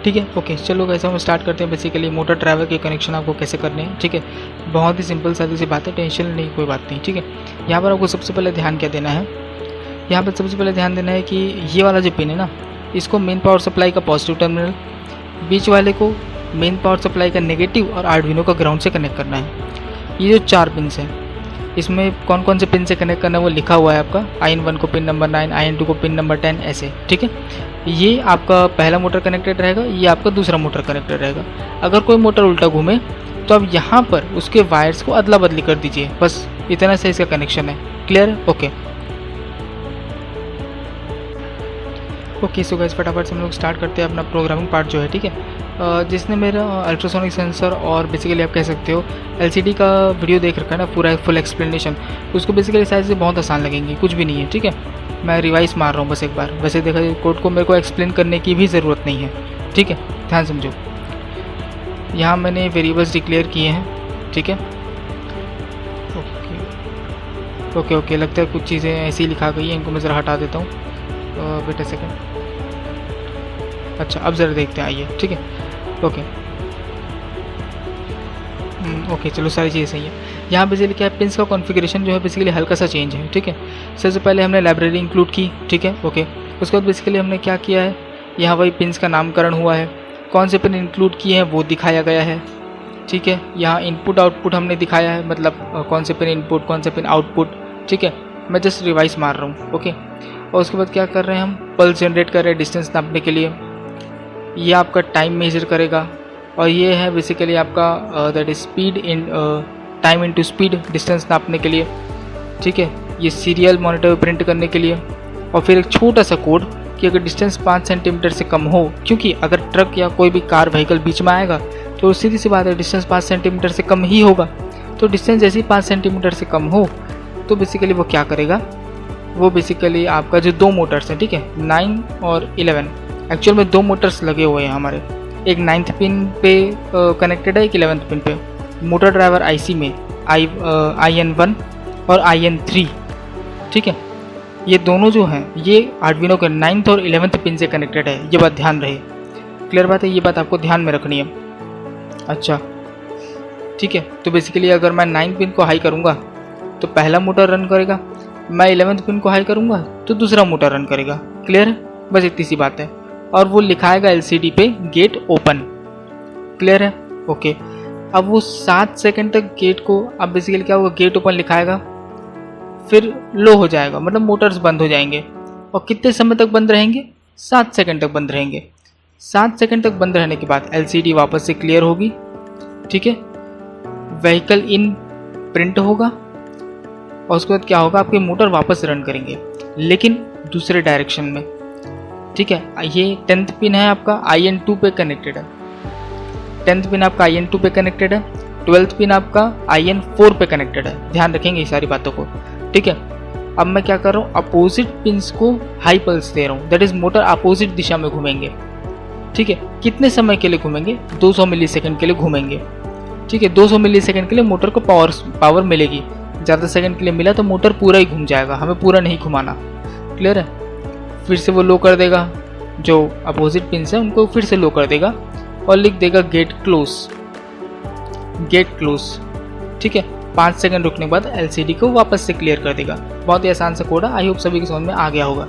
ठीक है। ओके चलो गाइस हम स्टार्ट करते हैं। बेसिकली मोटर ड्राइवर के कनेक्शन आपको कैसे करने हैं, ठीक है। बहुत ही सिंपल सादी सी बात है, टेंशन नहीं, कोई बात नहीं, ठीक है। यहाँ पर आपको सबसे पहले ध्यान क्या देना है, यहाँ पर सबसे पहले ध्यान देना है कि ये वाला जो पिन है ना, इसको मेन पावर सप्लाई का पॉजिटिव टर्मिनल, बीच वाले को मेन पावर सप्लाई का नेगेटिव और आर्डुइनो का ग्राउंड से कनेक्ट करना है। ये जो 4 पिन्स हैं, इसमें कौन कौन से पिन से कनेक्ट करना है वो लिखा हुआ है आपका। IN1 को पिन नंबर 9, IN2 को पिन नंबर 10, ऐसे, ठीक है। ये आपका पहला मोटर कनेक्टेड रहेगा, ये आपका दूसरा मोटर कनेक्टेड रहेगा। अगर कोई मोटर उल्टा घूमे तो आप यहाँ पर उसके वायर्स को अदला बदली कर दीजिए, बस इतना से इसका कनेक्शन है। क्लियर है? ओके सो गाइस फटाफट से हम लोग स्टार्ट करते हैं अपना प्रोग्रामिंग पार्ट जो है, ठीक है। जिसने मेरा अल्ट्रासोनिक सेंसर और बेसिकली आप कह सकते हो LCD का वीडियो देख रखा है ना, पूरा फुल एक्सप्लेनेशन, उसको बेसिकली शायद से बहुत आसान लगेंगी, कुछ भी नहीं है, ठीक है। मैं रिवाइज मार रहा हूँ बस एक बार। वैसे देखा जाए कोड को मेरे को एक्सप्लेन करने की भी ज़रूरत नहीं है, ठीक है, ध्यान समझो। यहाँ मैंने वेरिएबल्स डिक्लेयर किए हैं, ठीक है। ओके लगता है कुछ चीज़ें ऐसी लिखा गई हैं, इनको मैं ज़रा हटा देता हूँ। Wait a second. अच्छा अब ज़रा देखते हैं, आइए, ठीक है। ओके चलो सारी चीज़ें सही है। यहाँ बेसिकली क्या है, पिन्स का कॉन्फ़िगरेशन जो है बेसिकली हल्का सा चेंज है, ठीक है। सबसे पहले हमने लाइब्रेरी इंक्लूड की, ठीक है, ओके। उसके बाद बेसिकली हमने क्या किया है, यहाँ वही पिन्स का नामकरण हुआ है, कौन से पिन इंक्लूड किए हैं वो दिखाया गया है, ठीक है। यहाँ इनपुट आउटपुट हमने दिखाया है, मतलब कौन से पिन इनपुट कौन से पिन आउटपुट, ठीक है। मैं जस्ट रिवाइज मार रहा हूँ, ओके। और उसके बाद क्या कर रहे हैं, हम पल्स जनरेट कर रहे हैं डिस्टेंस नापने के लिए। ये आपका टाइम मेजर करेगा, और ये है बेसिकली आपका that is speed in time into speed, distance नापने के लिए, ठीक है। ये सीरियल मॉनिटर प्रिंट करने के लिए। और फिर एक छोटा सा कोड कि अगर डिस्टेंस 5 सेंटीमीटर से कम हो, क्योंकि अगर ट्रक या कोई भी कार व्हीकल बीच में आएगा तो सीधी सी बात है डिस्टेंस 5 सेंटीमीटर से कम ही होगा। तो डिस्टेंस जैसे ही 5 सेंटीमीटर से कम हो तो बेसिकली वो क्या करेगा, वो बेसिकली आपका जो 2 मोटर्स हैं, ठीक है, 9 और 11, एक्चुअल में 2 मोटर्स लगे हुए हैं हमारे, एक 9th पिन पे कनेक्टेड है, एक 11th पिन पे। मोटर ड्राइवर IC में IN1 और IN3, ठीक है। ये दोनों जो हैं ये आर्डुइनो के 9th और 11th पिन से कनेक्टेड है, ये बात ध्यान रहे। क्लियर बात है, ये बात आपको ध्यान में रखनी है। अच्छा ठीक है, तो बेसिकली अगर मैं 9th पिन को हाई करूँगा तो पहला मोटर रन करेगा, मैं 11th पिन को हाई करूँगा तो दूसरा मोटर रन करेगा। क्लियर है, बस इतनी सी बात है। और वो लिखाएगा LCD पे गेट ओपन। क्लियर है, ओके। अब वो 7 सेकंड तक गेट को, अब बेसिकली क्या होगा, गेट ओपन लिखाएगा, फिर लो हो जाएगा, मतलब मोटर्स बंद हो जाएंगे। और कितने समय तक बंद रहेंगे, 7 सेकंड तक बंद रहेंगे। 7 सेकंड तक बंद रहने के बाद LCD वापस से क्लियर होगी, ठीक है। व्हीकल इन प्रिंट होगा, और उसके बाद क्या होगा, आपके मोटर वापस रन करेंगे, लेकिन दूसरे डायरेक्शन में, ठीक है। ये 10th पिन है आपका IN2 पे कनेक्टेड है, 10th पिन आपका IN2 पे कनेक्टेड है, 12th पिन आपका IN4 पे कनेक्टेड है। ध्यान रखेंगे ये सारी बातों को, ठीक है। अब मैं क्या कर रहा हूँ, अपोजिट पिन्स को हाई पल्स दे रहा हूँ, दैट इज मोटर अपोजिट दिशा में घूमेंगे, ठीक है। कितने समय के लिए घूमेंगे, 200 मिलीसेकंड के लिए घूमेंगे, ठीक है। 200 मिलीसेकंड के लिए मोटर को पावर मिलेगी। ज़्यादा सेकंड के लिए मिला तो मोटर पूरा ही घूम जाएगा, हमें पूरा नहीं घुमाना। क्लियर है, फिर से वो लो कर देगा, जो अपोजिट पिन्स है उनको फिर से लो कर देगा और लिख देगा गेट क्लोज, ठीक है। 5 सेकंड रुकने के बाद LCD को वापस से क्लियर कर देगा। बहुत ही आसान सा कोड है, आई होप सभी के समझ में आ गया होगा।